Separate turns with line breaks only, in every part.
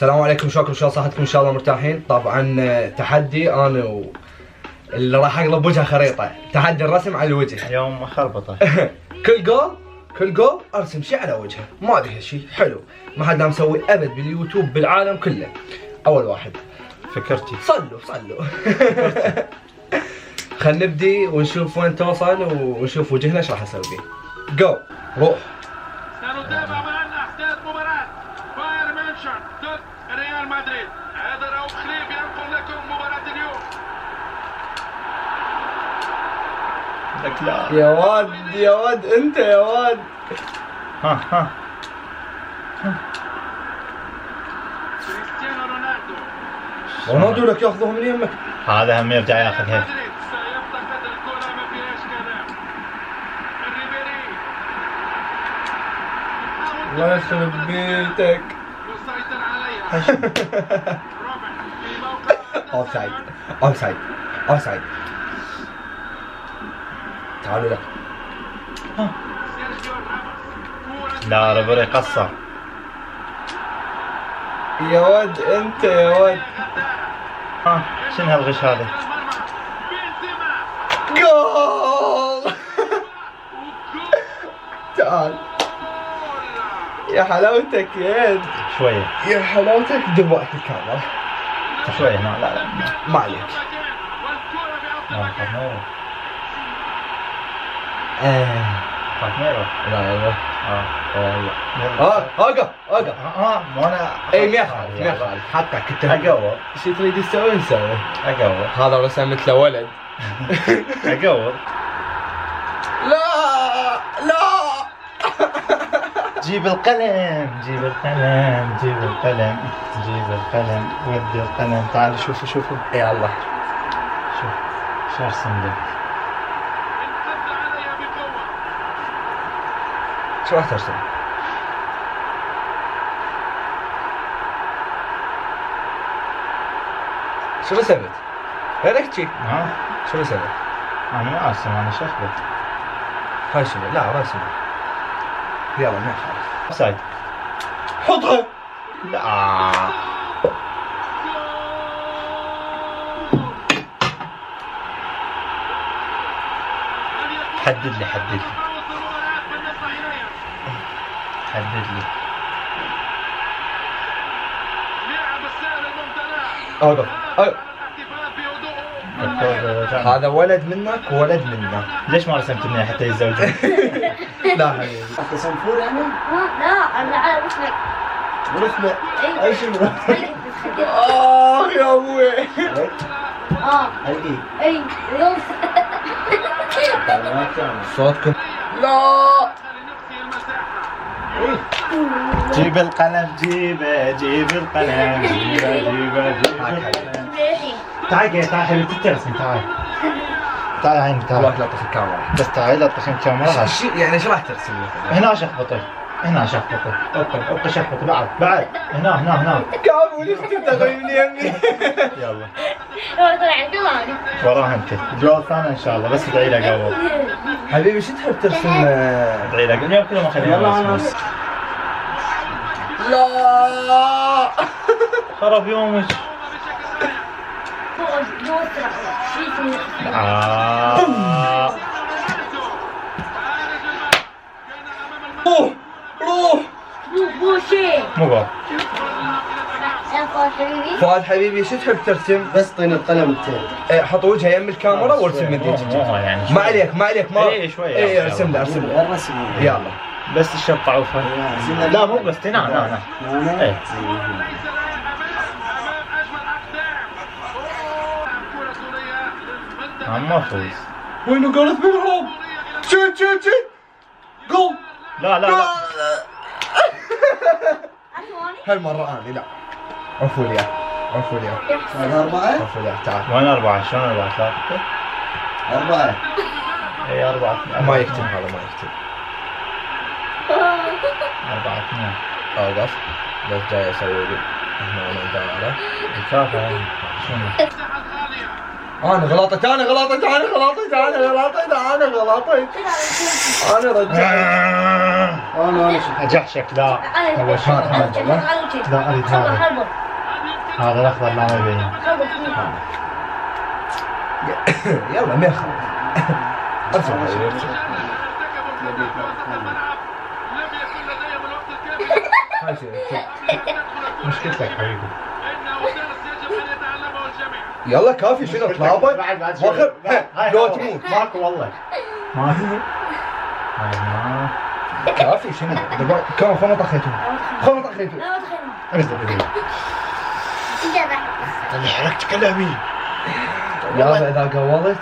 السلام عليكم، شلونكم؟ ان شاء الله صحتكم، ان شاء الله مرتاحين. طبعا تحدي انا اللي راح اقلب وجهه خريطه، تحدي الرسم على الوجه.
يوم خربطه.
كل جول ارسم شيء على وجهه، ما ادري هالشيء حلو، ما حد مسوي ابد باليوتيوب بالعالم كله. اول واحد
فكرتي
صلوا خلينا نبدي ونشوف وين توصل ونشوف وجهنا ايش راح نسوي فيه. جو روح.
سنتابع معا احداث مباراة بايرن ميونخ ضد ريال مدريد. هذا رؤوف خليف ينقل لكم مباراة اليوم.
لك لا
يا واد انت يا واد.
ها
كريستيانو رونالدو.
رونالدو لك ياخذه من يمك.
هذا هم يرجع ياخذها.
مدريد سيفتقد الكرة، ما فيهاش كلام. الريبيري
الله يخرب بيتك.
يسيطر عليها. روبن في موقع
اوفسايد. تعالوا لك.
سيرجيو راموس.
لا ربري قصر.
يا واد انت يا واد.
ها شنو هالغش هذا؟
جول. تعال يا حلاوتك يا يد.
شويه
يا حلاوتك. دبوقت الكاميرا
شويه هنا. لا
ما عليك.
فاطميرو.
لا يلا.
والله
اوقف
مو انا.
اي ما يخالف حقك انت.
اقور
شو تريد تسوي نسوي.
اقور
هذا رسم مثله ولد.
اقور.
لا
جيب القلم ودي القلم. تعال شوفوا
يا الله.
شوف شو ارسم لك.
شو راح ترسم؟ شو رسمت؟ غيرك شي.
ها
شو رسمت؟
انا ما ارسم، انا شخبط.
هاي شنو؟ لا رسمه. يلا ما يخالف.
سايد.
حطها.
لا حدد لي
اوقف.
دكتور
هذا ولد منك وولد منا.
ليش ما رسمت مني حتى يتزوجوا؟
لا حبيبي.
تصنفور يعني؟
لا انا على رسمك.
ورثنا اي شيء.
يا ابوي.
اي يلا
صوتكم. لا.
جيب القلم جيب القلم جيب. تعال حبيبتي ترسم. تعال عيني تعال.
لا تطفي الكاميرا.
بس تعال لطخ الكاميرا.
يعني ايش راح ترسم مثلا؟
هنا شخبطي ابقى شخبطي بعد هنا
كابو ليش تبغى من يمي؟
يلا
طلع كمان
وراها انت. الجواب الثاني ان شاء الله، بس ادعي لي قبل.
حبيبي شو تحب ترسم؟
ادعي لي اليوم كله ما خلينا.
يلا انا
لا.
خرب يومك.
روح.
مو جول.
فؤاد حبيبي شو تحب ترسم؟
بس طين القلم التين.
حط وجهه يم الكاميرا وارسم من ذيك.
مو يعني
ما عليك ما.
اي شوي.
اي ارسم له
الرسم
يلا.
بس الشطة عوفة. لا مو بس هنا. ايه ما فوز.
وينه قالت بالهرب. شوت جول.
لا
هالمرة انا لا. عفوا لي
هذا 4.
تعال.
وين 4؟ شلون 4؟ 3
4.
اي 4
ما يكتب هذا ما يكتب.
4-2.
اوقف. بس جاي اسوي لي هنا وانا دايره.
مكافأة شنو؟
انا غلطت انا رجعت.
انا شفت
اجحشك لا اول شيء لا اريد هذا هذا الاخضر لا ما يبين
يلا ما يخاف ارسم هاي شيء
مشكلتك حبيبي
يلا كافي شنو طلابه
بعد
وخر لو تموت
ماكو والله ماكو هاي ما
كافي شنو كم خم طخيتهم خم طخيتهم
انزل اللي حركت كلامي
يلا اذا قولت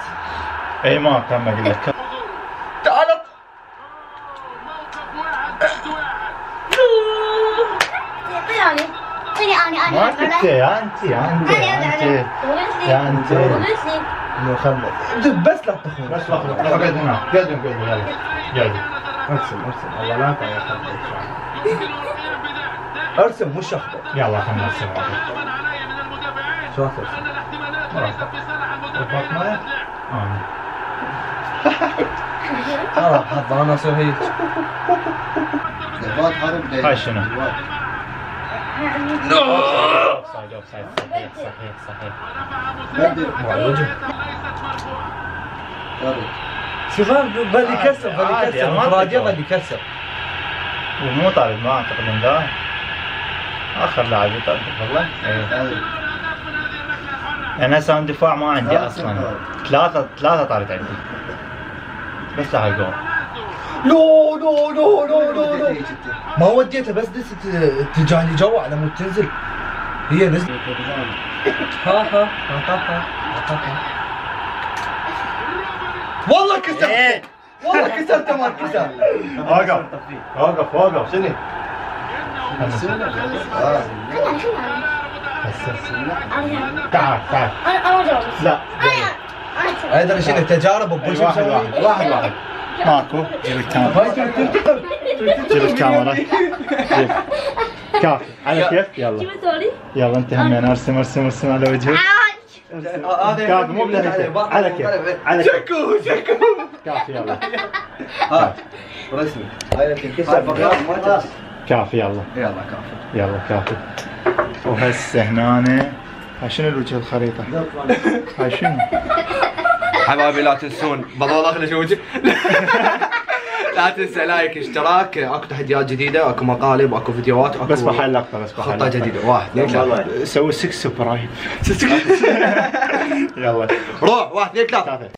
اي ما كان ما اقول لك
تعال
ما كنت يا انت انه خلص
بس لا تخون
بس لحظه اقعد هنا قدم يلا يلا
ارسم الله لا تعيط ارسم مش اخضر
يلا خلنا نرسم
شو ترسم؟ خلاص حط انا اصير هيك
دبات حرب
هاي شنو؟ اوفسايد اوفسايد صحيح
مع الوجه
يلا
صغار بل يكسر انفراديه بل يكسر
ومو طالب ما اعتقد من ذا اخر لاعب يطالب والله انا هسه دفاع ما عندي اصلا ثلاثة طارت عندي بس راح الجول
لا ما وديتها بس دست تجاهلي جوا على مود تنزل هي نزلت ها والله كسرت والله كسرت ما كسر
وقف شنو؟ تعال لا
هذا شنو تجارب بوش
واحد ماكو جيب الكاميرا جيب الكاميرا جيب كافي على كيف يلا انت همين ارسم على وجهك كافي مو بلهجتك على كيف
شكو
كافي يلا
ها رسمي هاي تنكسر ما
كافي يلا
يلا
كافي وهسه هنا هاي شنو الوجه الخريطة؟ هاي شنو؟
حبايبي لا تنسون بضل اخلي وجهي لا تنسى لايك اشتراك اكو تحديات جديده اكو مقالب اكو فيديوهات اكو
بس بحال لقطة
خطه جديده 1 2 3
سوي 6 سبرايب يلا
روح 1 2 3